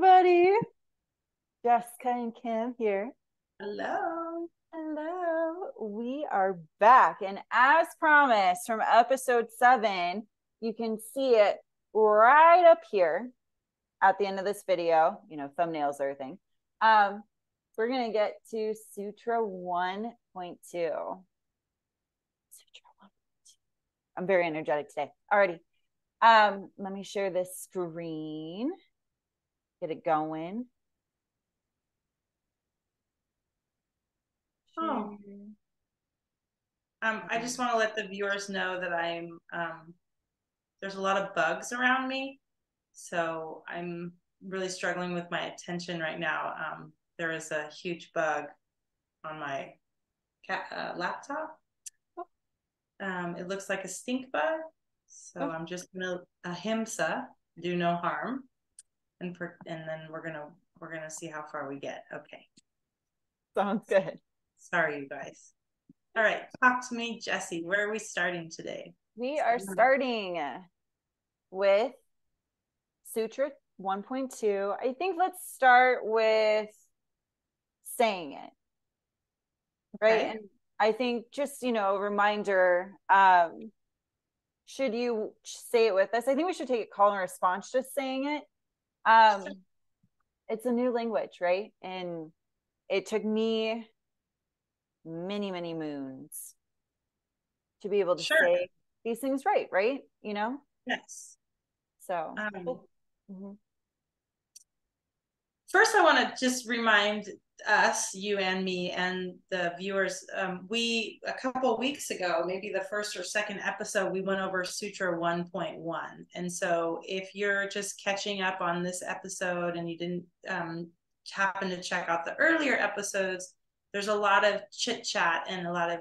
everybody. Jessica and Kim here. Hello. Hello. We are back. And as promised from episode 7, you can see it right up here at the end of this video. You know, thumbnails are a thing. We're going to get to Sutra 1.2. Sutra 1.2. I'm very energetic today. Alrighty. Let me share this screen. Get it going. Oh. I just want to let the viewers know that there's a lot of bugs around me, so I'm really struggling with my attention right now. There is a huge bug on my laptop. It looks like a stink bug, so I'm just gonna ahimsa, do no harm, and then we're gonna see how far we get. Okay. Sounds good. Sorry, you guys. All right, talk to me, Jessie. Where are we starting today? We are starting with Sutra 1.2. I think let's start with saying it, right? Okay. And I think just, a reminder, should you say it with us? I think we should take a call and response just saying it. It's a new language, right? And it took me many, many moons to be able to say these things right? Yes. So first I want to just remind us, you and me and the viewers, a couple of weeks ago, maybe the first or second episode, we went over Sutra 1.1. And so if you're just catching up on this episode and you didn't happen to check out the earlier episodes, there's a lot of chit chat and a lot of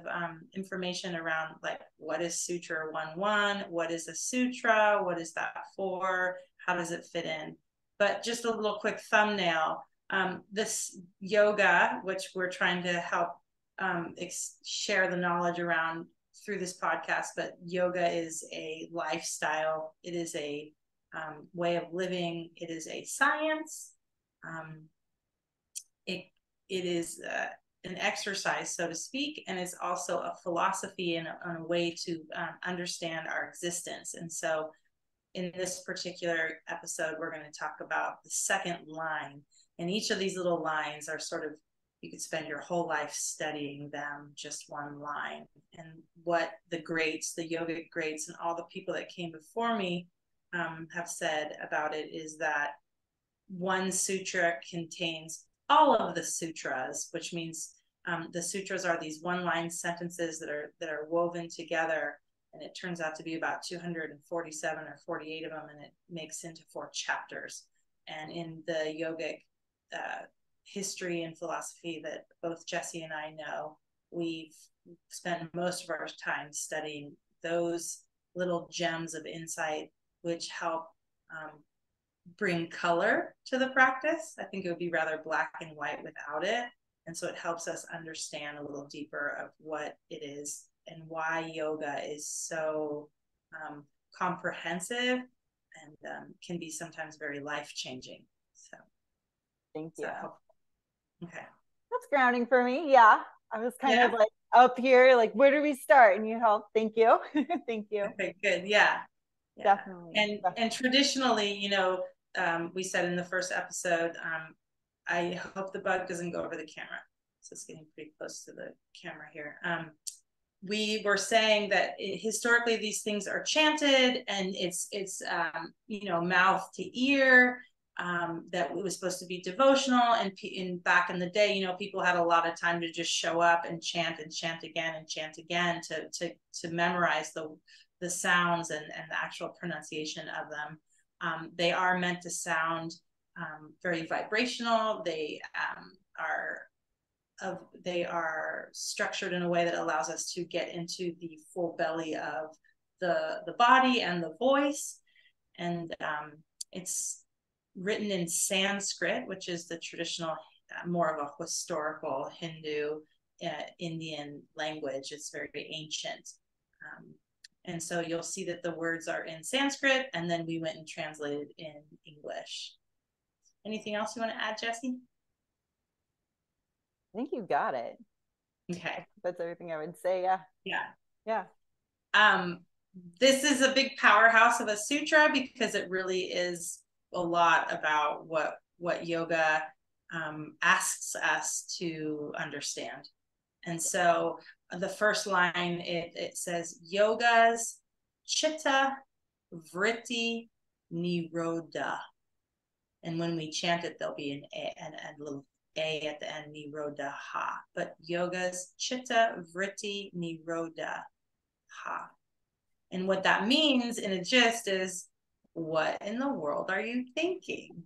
information around, like, what is Sutra 1.1? What is a sutra? What is that for? How does it fit in? But just a little quick thumbnail. This yoga, which we're trying to help share the knowledge around through this podcast, but yoga is a lifestyle. It is a way of living. It is a science. It is an exercise, so to speak, and it's also a philosophy and a way to understand our existence. And so in this particular episode, we're going to talk about the second line. And each of these little lines are sort of, you could spend your whole life studying them, just one line. And what the greats, the yogic greats, and all the people that came before me have said about it is that one sutra contains all of the sutras, which means the sutras are these one-line sentences that are woven together, and it turns out to be about 247 or 48 of them, and it makes into 4 chapters. And in the yogic history and philosophy that both Jessie and I know, we've spent most of our time studying those little gems of insight, which help bring color to the practice. I think it would be rather black and white without it. And so it helps us understand a little deeper of what it is and why yoga is so comprehensive and can be sometimes very life-changing. So thank you. Okay. That's grounding for me. Yeah. I was kind of like up here, like, where do we start? And you helped. Thank you. Thank you. Okay, good. Yeah. Definitely. And traditionally, we said in the first episode, I hope the bug doesn't go over the camera. So it's getting pretty close to the camera here. We were saying that historically these things are chanted, and it's mouth to ear, that it was supposed to be devotional, and back in the day, people had a lot of time to just show up and chant again and chant again to memorize the sounds and the actual pronunciation of them. They are meant to sound very vibrational. They are structured in a way that allows us to get into the full belly of the body and the voice. And it's written in Sanskrit, which is the traditional, more of a historical Hindu Indian language. It's very ancient. And so you'll see that the words are in Sanskrit, and then we went and translated in English. Anything else you want to add, Jessie? I think you got it. Okay. That's everything I would say. Yeah. Yeah. Yeah. Um, this is a big powerhouse of a sutra because it really is a lot about what yoga asks us to understand. And so the first line, it says yoga's chitta vritti nirodha. And when we chant it, there'll be a little a at the end, nirodha ha. But yoga's chitta vritti nirodha ha. And what that means in a gist is, what in the world are you thinking?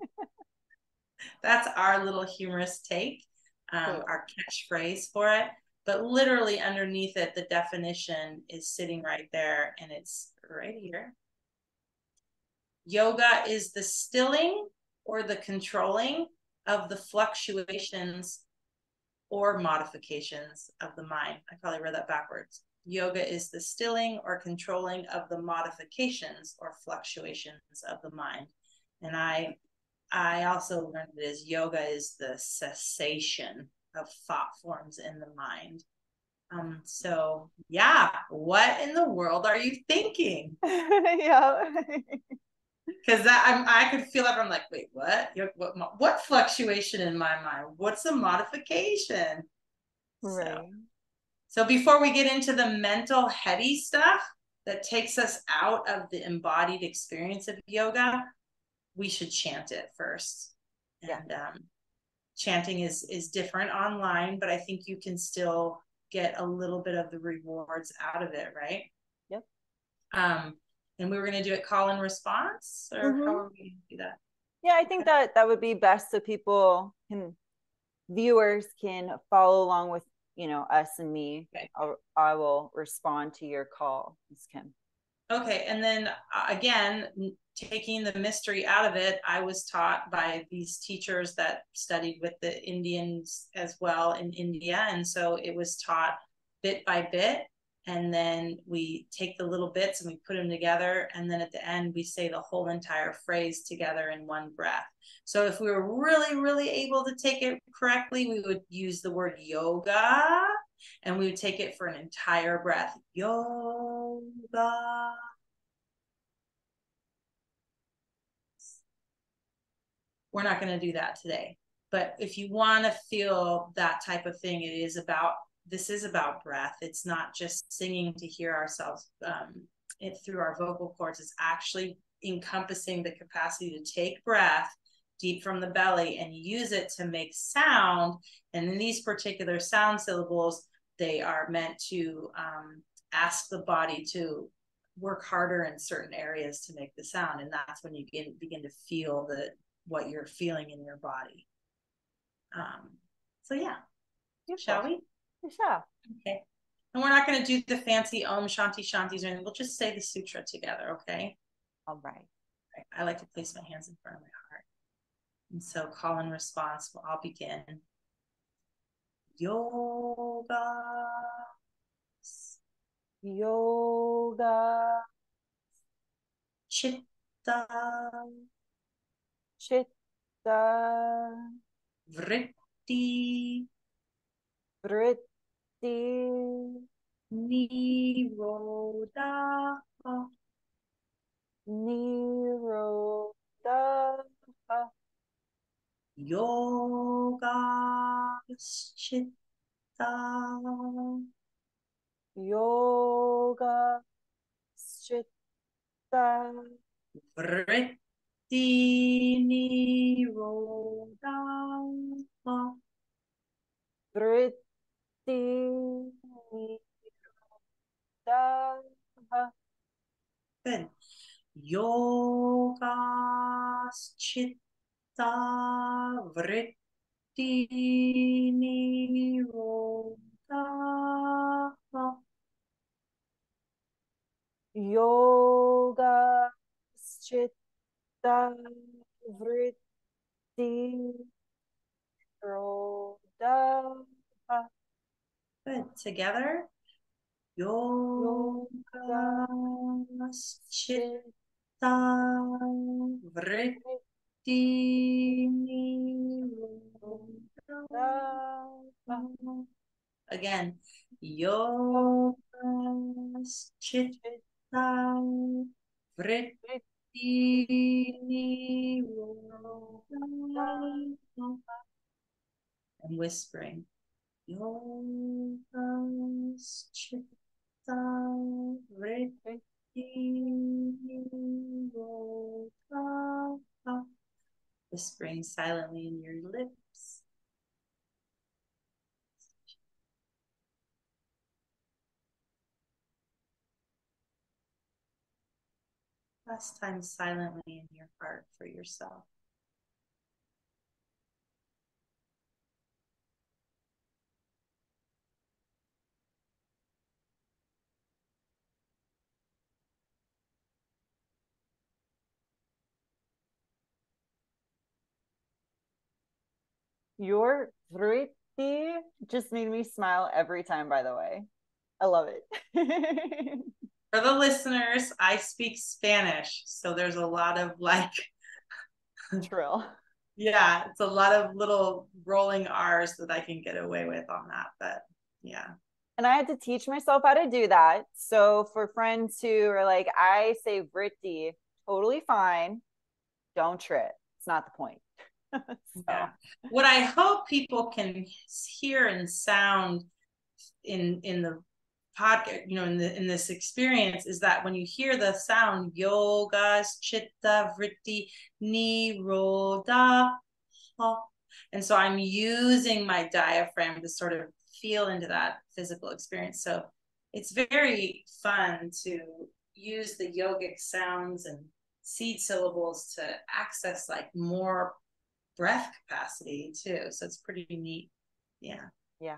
That's our little humorous take, our catchphrase for it. But literally underneath it, the definition is sitting right there, and it's right here. Yoga is the stilling or the controlling of the fluctuations or modifications of the mind. I probably read that backwards. Yoga is the stilling or controlling of the modifications or fluctuations of the mind. And I also learned it as yoga is the cessation of thought forms in the mind. So yeah, what in the world are you thinking? Yeah. Because I could feel that I'm like, wait, what fluctuation in my mind? What's a modification? Right. So before we get into the mental heady stuff that takes us out of the embodied experience of yoga, we should chant it first. Yeah. And chanting is different online, but I think you can still get a little bit of the rewards out of it, right? Yep. And we were going to do it call and response, or how are we going to do that? Yeah, I think that would be best so people can, viewers can follow along with, us and me. Okay. I will respond to your call, Ms. Kim. Okay, and then again, taking the mystery out of it, I was taught by these teachers that studied with the Indians as well in India. And so it was taught bit by bit. And then we take the little bits and we put them together. And then at the end, we say the whole entire phrase together in one breath. So if we were really, really able to take it correctly, we would use the word yoga, and we would take it for an entire breath. Yoga. We're not going to do that today. But if you want to feel that type of thing, this is about breath. It's not just singing to hear ourselves through our vocal cords. It's actually encompassing the capacity to take breath deep from the belly and use it to make sound. And in these particular sound syllables, they are meant to ask the body to work harder in certain areas to make the sound. And that's when you begin to feel what you're feeling in your body. So yeah, beautiful. Shall we? Yeah. Okay. And we're not going to do the fancy Om Shanti Shantis or anything. We'll just say the sutra together, okay? All right. I like to place my hands in front of my heart. And so call and response, I'll begin. Yoga. Yoga. Chitta. Chitta. Vritti. Vritti. Nirodha. Nirodha. Yoga chitta. Yoga chitta. Vritti nirodha. Vritti nirodha. Good. Yoga chitta vritti nirodha. Yoga chitta vritti nirodha. Good. Together. Yoga chitta vritti Again, yoga chitta vritti nirodha. And whispering, yoga chitta vritti nirodha. Whispering silently in your lips. Last time silently in your heart for yourself. Your vritti just made me smile every time, by the way. I love it. For the listeners, I speak Spanish, so there's a lot of like Trill. Yeah, it's a lot of little rolling R's that I can get away with on that, but yeah. And I had to teach myself how to do that. So for friends who are like, I say vritti, totally fine. Don't trip. It's not the point. So. Yeah. What I hope people can hear and sound in the podcast, in this experience, is that when you hear the sound yogas chitta vritti nirodha, and so I'm using my diaphragm to sort of feel into that physical experience. So it's very fun to use the yogic sounds and seed syllables to access like more breath capacity too. So it's pretty neat. Yeah. Yeah,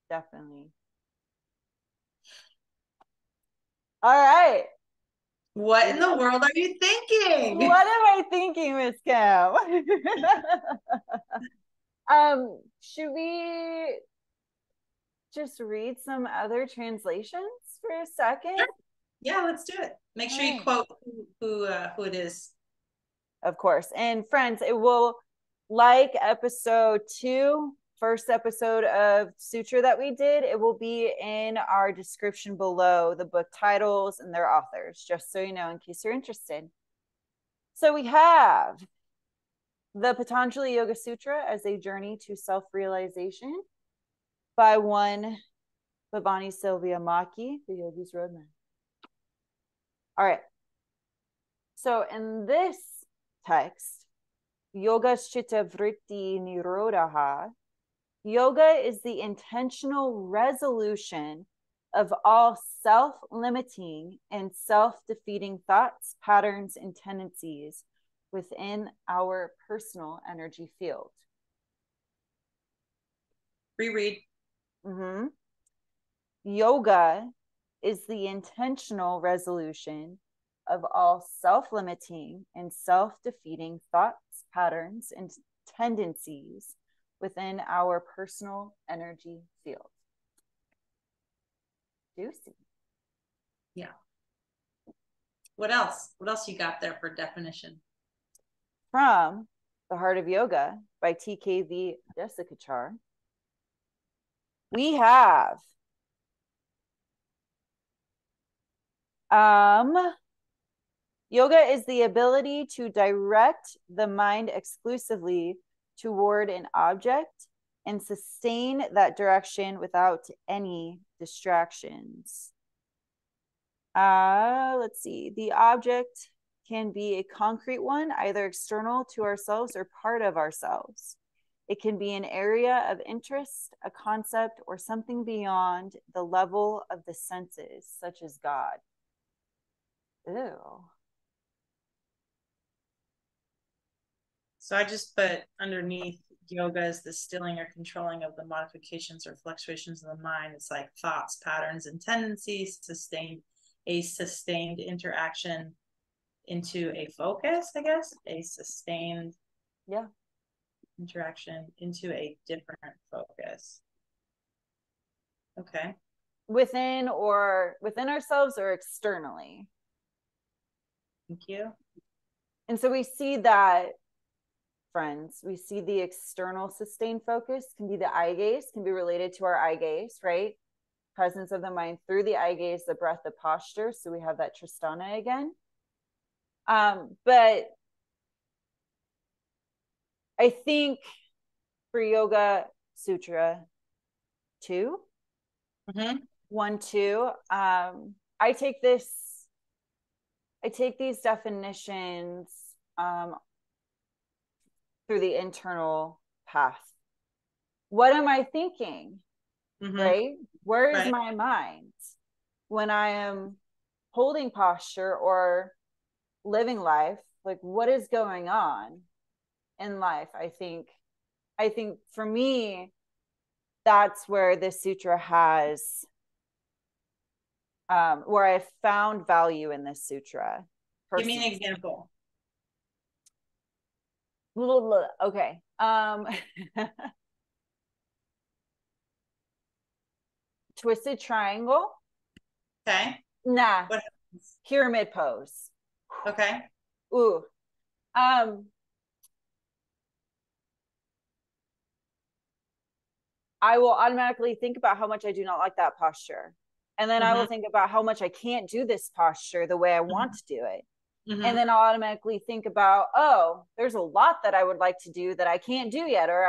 definitely. All right. What in the world are you thinking? What am I thinking, Miss Kim? Should we just read some other translations for a second? Sure. Yeah, let's do it. Make sure you quote who it is. Of course. And friends, it will, like episode 2, first episode of Sutra that we did, it will be in our description below, the book titles and their authors, just so you know, in case you're interested. So we have the Patanjali Yoga Sutra as a journey to self-realization by one Bhavani Maki, the Yogi's Roadmap. All right. So in this text, Yoga Chitta Vritti Nirodha, yoga is the intentional resolution of all self-limiting and self-defeating thoughts, patterns, and tendencies within our personal energy field. Reread. Mm-hmm. Yoga is the intentional resolution of all self-limiting and self-defeating thoughts, patterns, and tendencies within our personal energy field. Juicy. Yeah. What else? What else you got there for definition? From The Heart of Yoga by T.K.V. Desikachar, we have yoga is the ability to direct the mind exclusively toward an object and sustain that direction without any distractions. Let's see. The object can be a concrete one, either external to ourselves or part of ourselves. It can be an area of interest, a concept, or something beyond the level of the senses, such as God. Ew. So I just put underneath yoga is the stilling or controlling of the modifications or fluctuations of the mind. It's like thoughts, patterns, and tendencies, sustained interaction into a focus, I guess, a sustained interaction into a different focus. Okay. Within ourselves or externally. Thank you. And so we see that friends. We see the external sustained focus can be the eye gaze, can be related to our eye gaze, right? Presence of the mind through the eye gaze, the breath, the posture. So we have that Tristana again. But I think for Yoga Sutra 2, 1, 2, I take these definitions through the internal path. What am I thinking? Right? Where is my mind when I am holding posture or living life? Like, what is going on in life? I think for me, that's where this sutra has, where I've found value in this sutra. Personally. Give me an example. Okay. Twisted triangle. Okay. Nah. What happens? Pyramid pose. Okay. Ooh. I will automatically think about how much I do not like that posture. And then I will think about how much I can't do this posture the way I want to do it. And then I'll automatically think about, oh, there's a lot that I would like to do that I can't do yet, or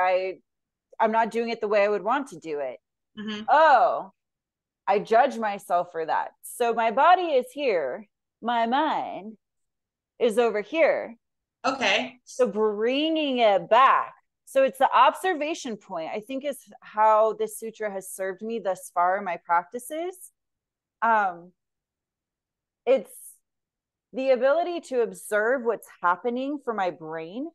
I'm not doing it the way I would want to do it. Oh, I judge myself for that. So my body is here. My mind is over here. Okay. So bringing it back. So it's the observation point, I think, is how this sutra has served me thus far in my practices. It's the ability to observe what's happening for my brain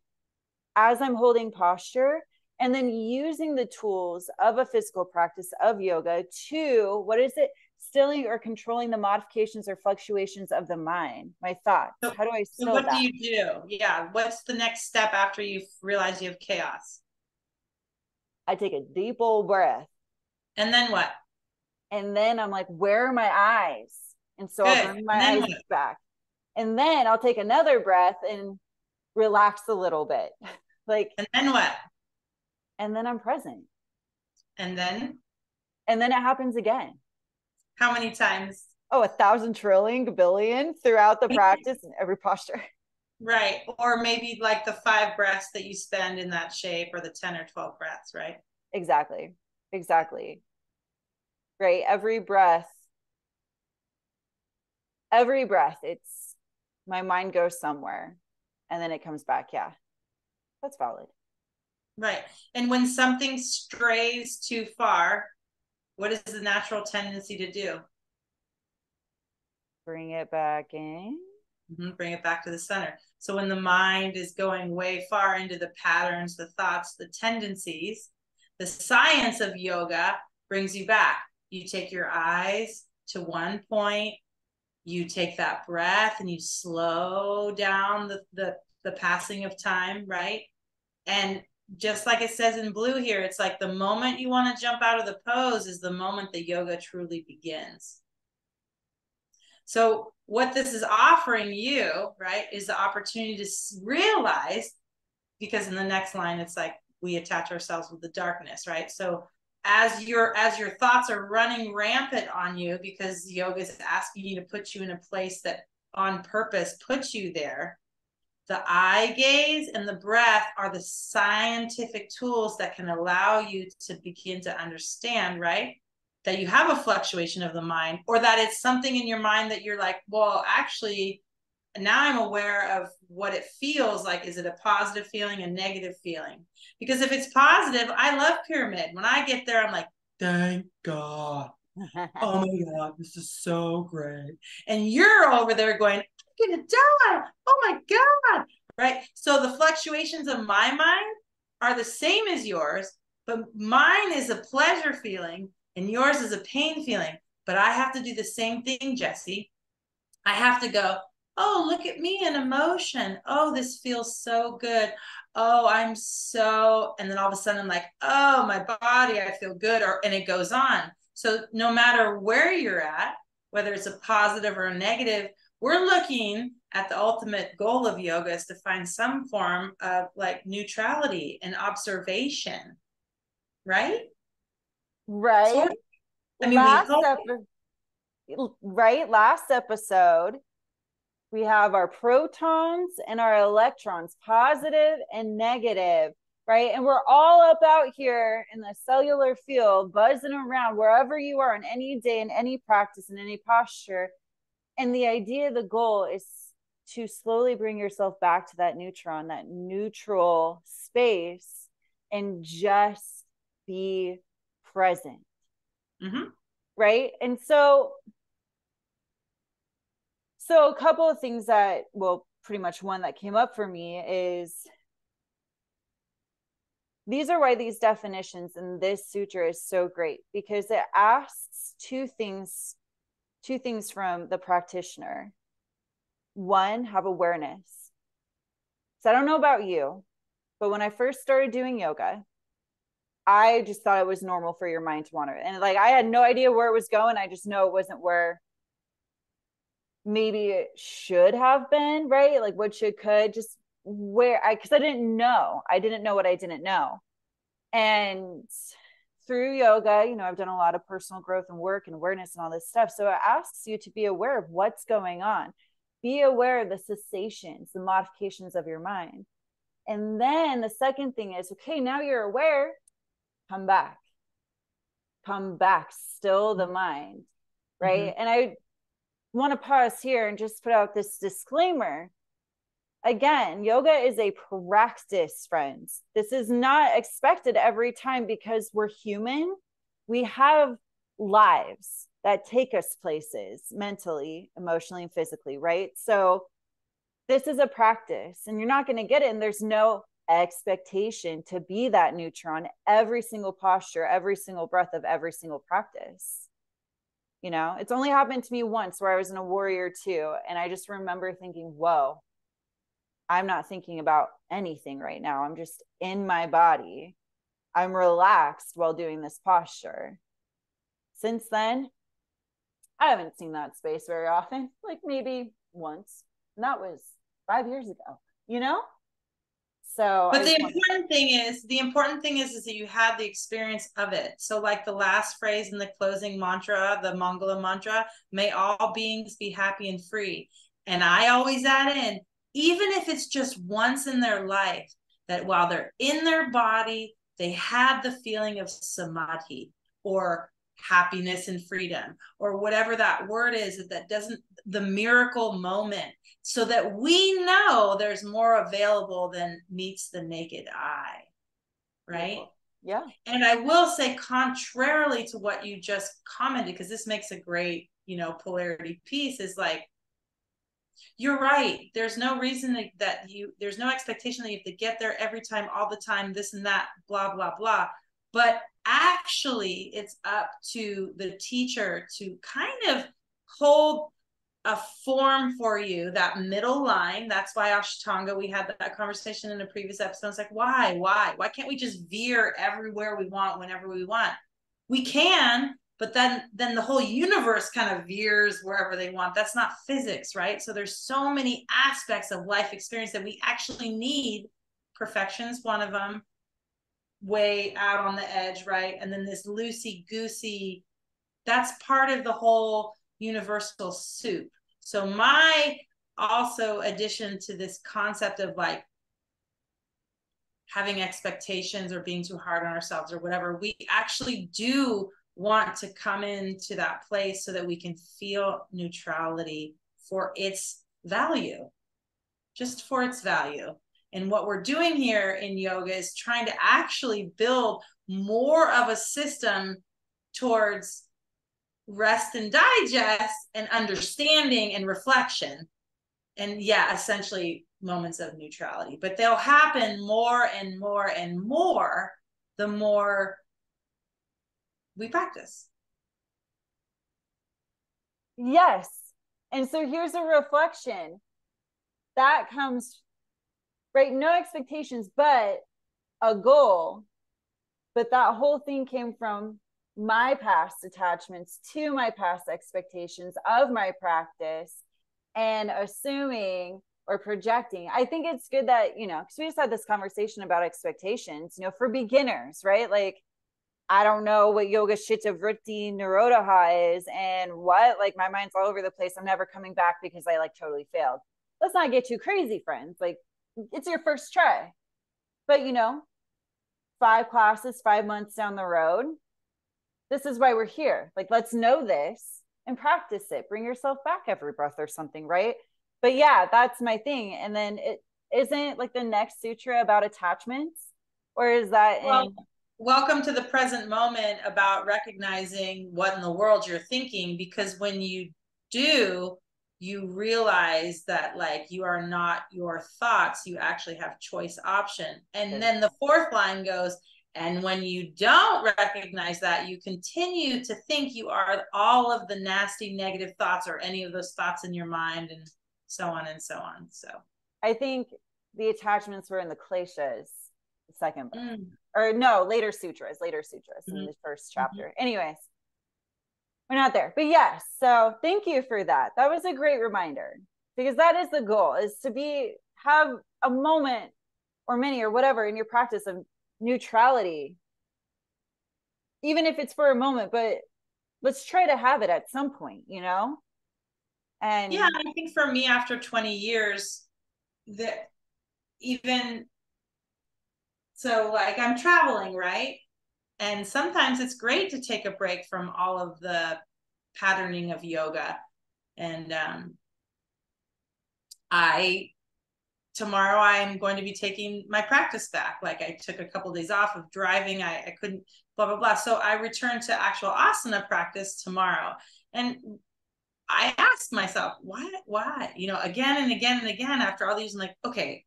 as I'm holding posture, and then using the tools of a physical practice of yoga to, what is it? Stilling or controlling the modifications or fluctuations of the mind, my thoughts. So, how do I still what that? do you do? Yeah. What's the next step after you realize you have chaos? I take a deep old breath. And then what? And then I'm like, where are my eyes? And so I'll bring my eyes back. And then I'll take another breath and relax a little bit. Like, and then what? And then I'm present. And then it happens again. How many times? Oh, 1,000 trillion billion throughout the practice and every posture. Right. Or maybe like the 5 breaths that you spend in that shape, or the 10 or 12 breaths, right? Exactly. Right. Every breath, it's, my mind goes somewhere and then it comes back. Yeah, that's valid. Right. And when something strays too far, what is the natural tendency to do? Bring it back in. Bring it back to the center. So when the mind is going way far into the patterns, the thoughts, the tendencies, the science of yoga brings you back. You take your eyes to one point, you take that breath and you slow down the passing of time, right? And just like it says in blue here, it's like the moment you want to jump out of the pose is the moment the yoga truly begins. So what this is offering you, right, is the opportunity to realize, because in the next line, it's like we attach ourselves with the darkness, right? So as your thoughts are running rampant on you, because yoga is asking you to put you in a place that on purpose puts you there, the eye gaze and the breath are the scientific tools that can allow you to begin to understand, right, that you have a fluctuation of the mind, or that it's something in your mind that you're like, well, actually, now I'm aware of what it feels like. Is it a positive feeling, a negative feeling? Because if it's positive, I love pyramid. When I get there, I'm like, thank God. Oh my God, this is so great. And you're over there going, I'm gonna die. Oh my God. Right. So the fluctuations of my mind are the same as yours, but mine is a pleasure feeling and yours is a pain feeling. But I have to do the same thing, Jesse. I have to go, oh, look at me in emotion. Oh, this feels so good. Oh, I'm so, and then all of a sudden I'm like, oh, my body, I feel good. And it goes on. So no matter where you're at, whether it's a positive or a negative, We're looking at the ultimate goal of yoga is to find some form of like neutrality and observation, right? Right. Sort of. I mean, we Last hope. right. Last episode, we have our protons and our electrons, positive and negative, right? And we're all up out here in the cellular field, buzzing around wherever you are in any day, in any practice, in any posture. And the idea, the goal is to slowly bring yourself back to that neutron, that neutral space, and just be present. Mm-hmm. Right. And so a couple of things that, well, pretty much one that came up for me is these are why these definitions in this sutra is so great, because it asks two things from the practitioner. One, have awareness. So I don't know about you, but when I first started doing yoga, I just thought it was normal for your mind to wander. And like, I had no idea where it was going. I just know it wasn't where maybe it should have been, right? Like what should, could, just where because I didn't know. I didn't know what I didn't know. And through yoga, I've done a lot of personal growth and work and awareness and all this stuff. So it asks you to be aware of what's going on. Be aware of the cessations, the modifications of your mind. And then the second thing is, okay, now you're aware, come back. Come back, still the mind, right? Mm-hmm. And I want to pause here and just put out this disclaimer. Again, yoga is a practice, friends. This is not expected every time because we're human. We have lives that take us places mentally, emotionally, and physically, right? So this is a practice and you're not going to get it. And there's no expectation to be that neutron every single posture, every single breath of every single practice. It's only happened to me once where I was in a warrior too. And I just remember thinking, whoa, I'm not thinking about anything right now. I'm just in my body. I'm relaxed while doing this posture. Since then, I haven't seen that space very often, like maybe once. And that was 5 years ago, So, but the important thing is that you had the experience of it. So like the last phrase in the closing mantra, the Mangala mantra, may all beings be happy and free. And I always add in, even if it's just once in their life, that while they're in their body, they have the feeling of samadhi or happiness and freedom or whatever that word is, that doesn't, the miracle moment, so that we know there's more available than meets the naked eye, right? Yeah. And I will say, contrarily to what you just commented, because this makes a great, polarity piece, is like, you're right. There's no reason that there's no expectation that you have to get there every time, all the time, this and that, blah, blah, blah. But actually, it's up to the teacher to kind of hold a form for you, that middle line. That's why Ashtanga, we had that conversation in a previous episode. It's like, why can't we just veer everywhere we want, whenever we want? We can, but then the whole universe kind of veers wherever they want. That's not physics, right? So there's so many aspects of life experience that we actually need. Perfection's one of them, way out on the edge, right? And then this loosey-goosey, that's part of the whole universal soup. So my also addition to this concept of like having expectations or being too hard on ourselves or whatever, we actually do want to come into that place so that we can feel neutrality for its value, just for its value. And what we're doing here in yoga is trying to actually build more of a system towards rest and digest and understanding and reflection. And yeah, essentially moments of neutrality, but they'll happen more and more and more the more we practice. Yes. And so here's a reflection that comes, right? No expectations, but a goal. But that whole thing came from my past attachments to my past expectations of my practice. and assuming or projecting. I think it's good that, you know, because we just had this conversation about expectations, you know, for beginners, right? Like, I don't know what yoga chitta vritti narodaha is and what, like, my mind's all over the place. I'm never coming back because I like totally failed. Let's not get too crazy, friends. Like, it's your first try. But, you know, 5 classes, 5 months down the road, this is why we're here. Like, let's know this and practice it. Bring yourself back every breath or something, right? But yeah, that's my thing. And then it isn't like the next sutra about attachments, or is that Well, in welcome to the present moment about recognizing what in the world you're thinking, because when you do, you realize that like you are not your thoughts, you actually have choice option. And then the fourth line goes, and when you don't recognize that, you continue to think you are all of the nasty negative thoughts or any of those thoughts in your mind, and so on and so on. So I think the attachments were in the kleshas, the second book. Or no, later sutras in the first chapter. Anyways, we're not there. But yes, so thank you for that. That was a great reminder, because that is the goal, is to have a moment or many or whatever in your practice of neutrality, even if it's for a moment, but let's try to have it at some point, you know? And yeah, I think for me, after 20 years, that even so, like, I'm traveling, right? And sometimes it's great to take a break from all of the patterning of yoga. And tomorrow I'm going to be taking my practice back. Like, I took a couple of days off of driving. I couldn't, blah, blah, blah. So I returned to actual asana practice tomorrow. And I asked myself, why, you know, again and again and again, after all these, I'm like, okay,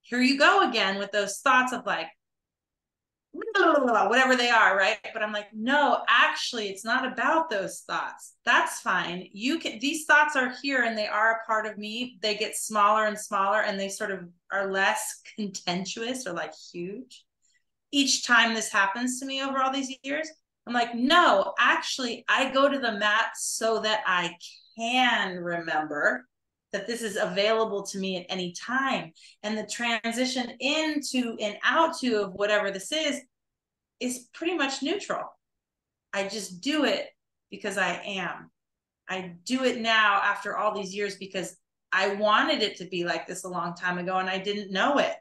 here you go again with those thoughts of like, whatever they are, right? But I'm like, no, actually, it's not about those thoughts. That's fine. These thoughts are here and they are a part of me. They get smaller and smaller and they sort of are less contentious or like huge. Each time this happens to me over all these years, I'm like, no, actually, I go to the mat so that I can remember that this is available to me at any time. And the transition into and out to of whatever this is pretty much neutral. I just do it because I am. I do it now after all these years because I wanted it to be like this a long time ago and I didn't know it.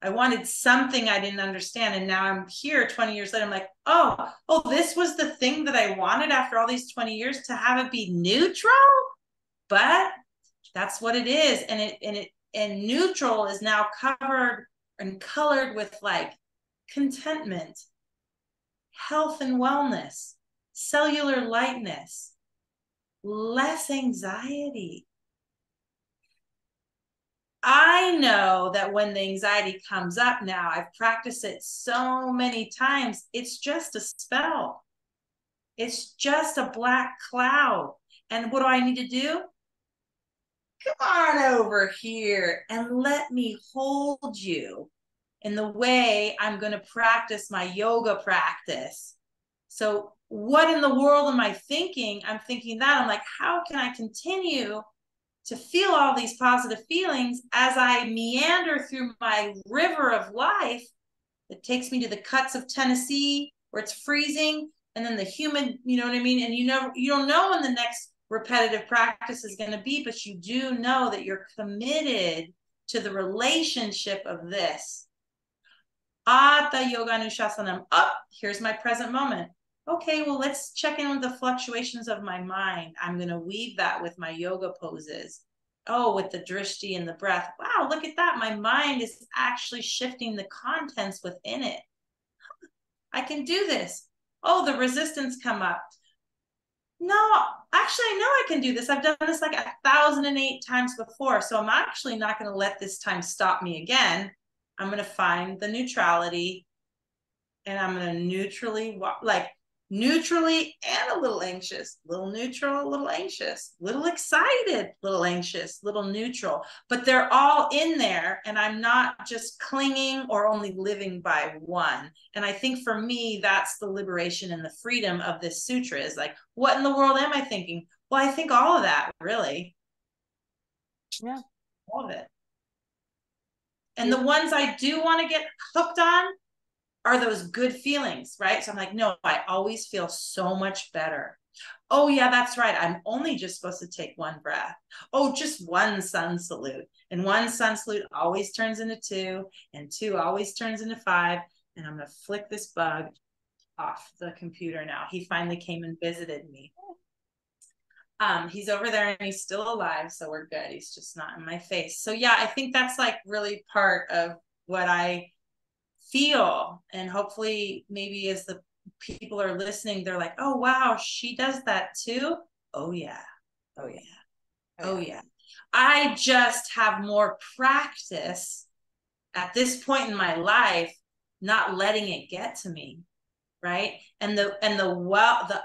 I wanted something I didn't understand. And now I'm here 20 years later. I'm like, oh, this was the thing that I wanted after all these 20 years, to have it be neutral. But that's what it is. And neutral is now covered and colored with like contentment, health and wellness, cellular lightness, less anxiety. I know that when the anxiety comes up now, I've practiced it so many times, it's just a spell. It's just a black cloud. And what do I need to do? Come on over here and let me hold you in the way I'm going to practice my yoga practice. So what in the world am I thinking? I'm thinking that. I'm like, how can I continue to feel all these positive feelings as I meander through my river of life that takes me to the cuts of Tennessee where it's freezing, and then the humid, you know what I mean? And you don't know when the next repetitive practice is going to be, but you do know that you're committed to the relationship of this. Atha Yoga Anushasanam. Here's my present moment. Okay, well, let's check in with the fluctuations of my mind. I'm going to weave that with my yoga poses. Oh, with the drishti and the breath. Wow, look at that. My mind is actually shifting the contents within it. I can do this. Oh, the resistance come up. No, actually, I know I can do this. I've done this like 1,008 times before. So I'm actually not going to let this time stop me again. I'm going to find the neutrality and I'm going to neutrally and a little anxious, little neutral, a little anxious, little excited, little anxious, little neutral, but they're all in there. And I'm not just clinging or only living by one. And I think for me, that's the liberation and the freedom of this sutra, is like, what in the world am I thinking? Well, I think all of that, really. Yeah. All of it. And the ones I do want to get hooked on are those good feelings, right? So I'm like, no, I always feel so much better. Oh, yeah, that's right. I'm only just supposed to take one breath. Oh, just one sun salute. And one sun salute always turns into two, and two always turns into five. And I'm going to flick this bug off the computer now. He finally came and visited me. He's over there and he's still alive, so we're good. He's just not in my face. So yeah, I think that's like really part of what I feel. And hopefully maybe as the people are listening, they're like, oh wow, she does that too. Oh yeah. Oh yeah. Oh yeah. I just have more practice at this point in my life, not letting it get to me. Right. And the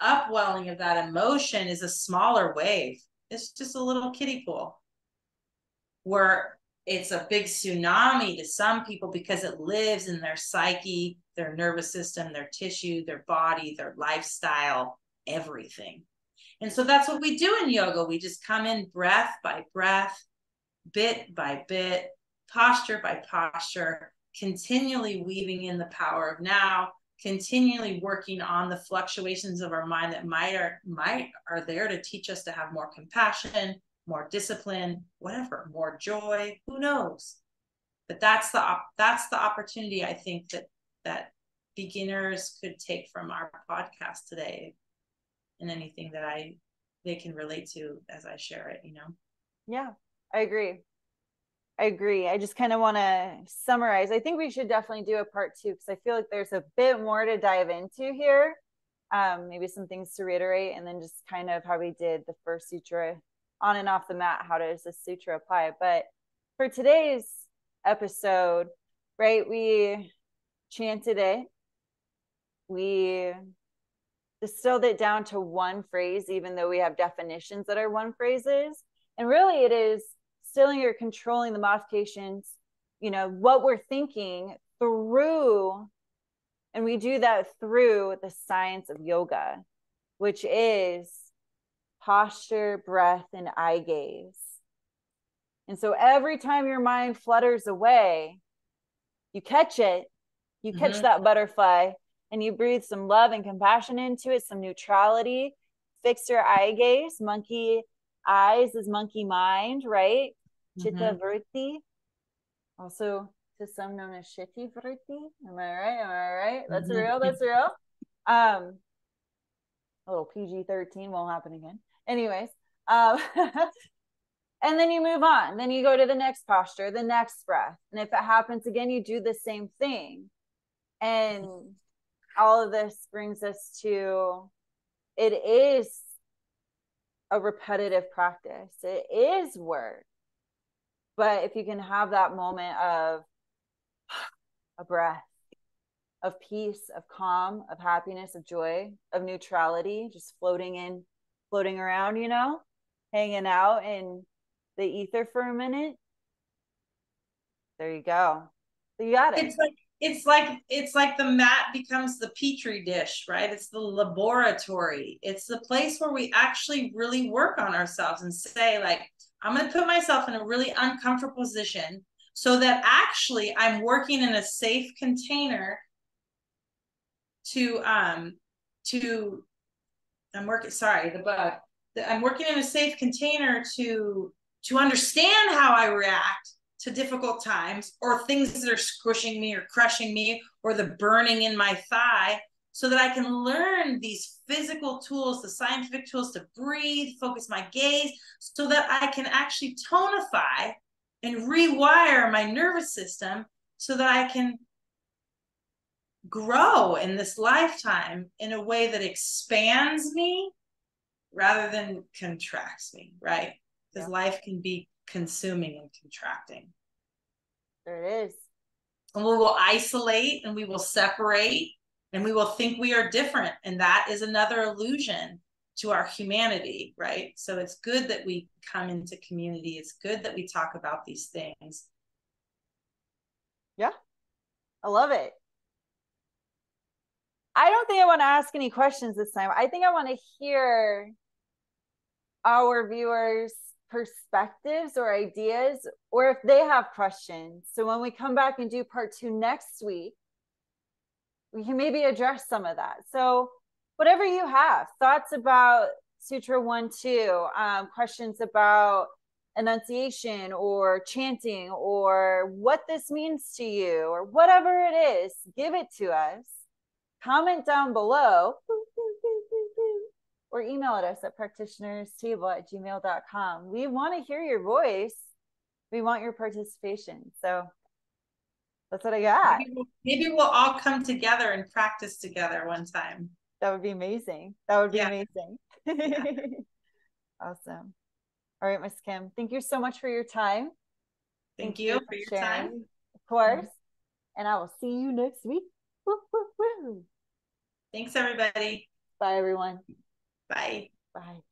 upwelling of that emotion is a smaller wave. It's just a little kiddie pool, where it's a big tsunami to some people because it lives in their psyche, their nervous system, their tissue, their body, their lifestyle, everything. And so that's what we do in yoga. We just come in breath by breath, bit by bit, posture by posture, continually weaving in the power of now, continually working on the fluctuations of our mind that are there to teach us to have more compassion, more discipline, whatever, more joy, who knows. But that's the opportunity I think that beginners could take from our podcast today, and anything that they can relate to as I share it, Yeah, I agree. I just kind of want to summarize. I think we should definitely do a part 2 because I feel like there's a bit more to dive into here. Maybe some things to reiterate, and then just kind of how we did the first sutra on and off the mat. How does this sutra apply? But for today's episode, right, we chanted it. We distilled it down to one phrase, even though we have definitions that are one phrases. And really it is stilling or controlling the modifications, what we're thinking through. And we do that through the science of yoga, which is posture, breath, and eye gaze. And so every time your mind flutters away, you catch it, you catch that butterfly, and you breathe some love and compassion into it, some neutrality. Fix your eye gaze. Monkey eyes is monkey mind, right? Chitta vritti, also to some known as shitty vritti. Am I right? That's real. A little PG-13 won't happen again. Anyways, and then you move on. Then you go to the next posture, the next breath. And if it happens again, you do the same thing. And all of this brings us to, it is a repetitive practice. It is work. But if you can have that moment of a breath, of peace, of calm, of happiness, of joy, of neutrality, just floating around, hanging out in the ether for a minute. There you go. So you got it. It's like the mat becomes the petri dish, right? It's the laboratory. It's the place where we actually really work on ourselves and say, like, I'm going to put myself in a really uncomfortable position so that actually I'm working in a safe container I'm working in a safe container to understand how I react to difficult times, or things that are squishing me or crushing me, or the burning in my thigh, so that I can learn these physical tools, the scientific tools to breathe, focus my gaze, so that I can actually tonify and rewire my nervous system so that I can grow in this lifetime in a way that expands me rather than contracts me, right? Because life can be consuming and contracting. There it is. And we will isolate and we will separate and we will think we are different. And that is another illusion to our humanity, right? So it's good that we come into community. It's good that we talk about these things. Yeah, I love it. I don't think I want to ask any questions this time. I think I want to hear our viewers perspectives or ideas, or if they have questions. So when we come back and do part 2 next week, we can maybe address some of that. So whatever you have, thoughts about Sutra 1, 2, questions about enunciation or chanting or what this means to you or whatever it is, give it to us. Comment down below or email at us at practitionerstable@gmail.com. We want to hear your voice. We want your participation. So that's what I got. Maybe we'll all come together and practice together one time. That would be amazing. That would be amazing. Yeah. Awesome. All right, Miss Kim, thank you so much for your time. Thank you for your sharing, time. Of course. And I will see you next week. Woo, woo, woo. Thanks, everybody. Bye, everyone. Bye. Bye.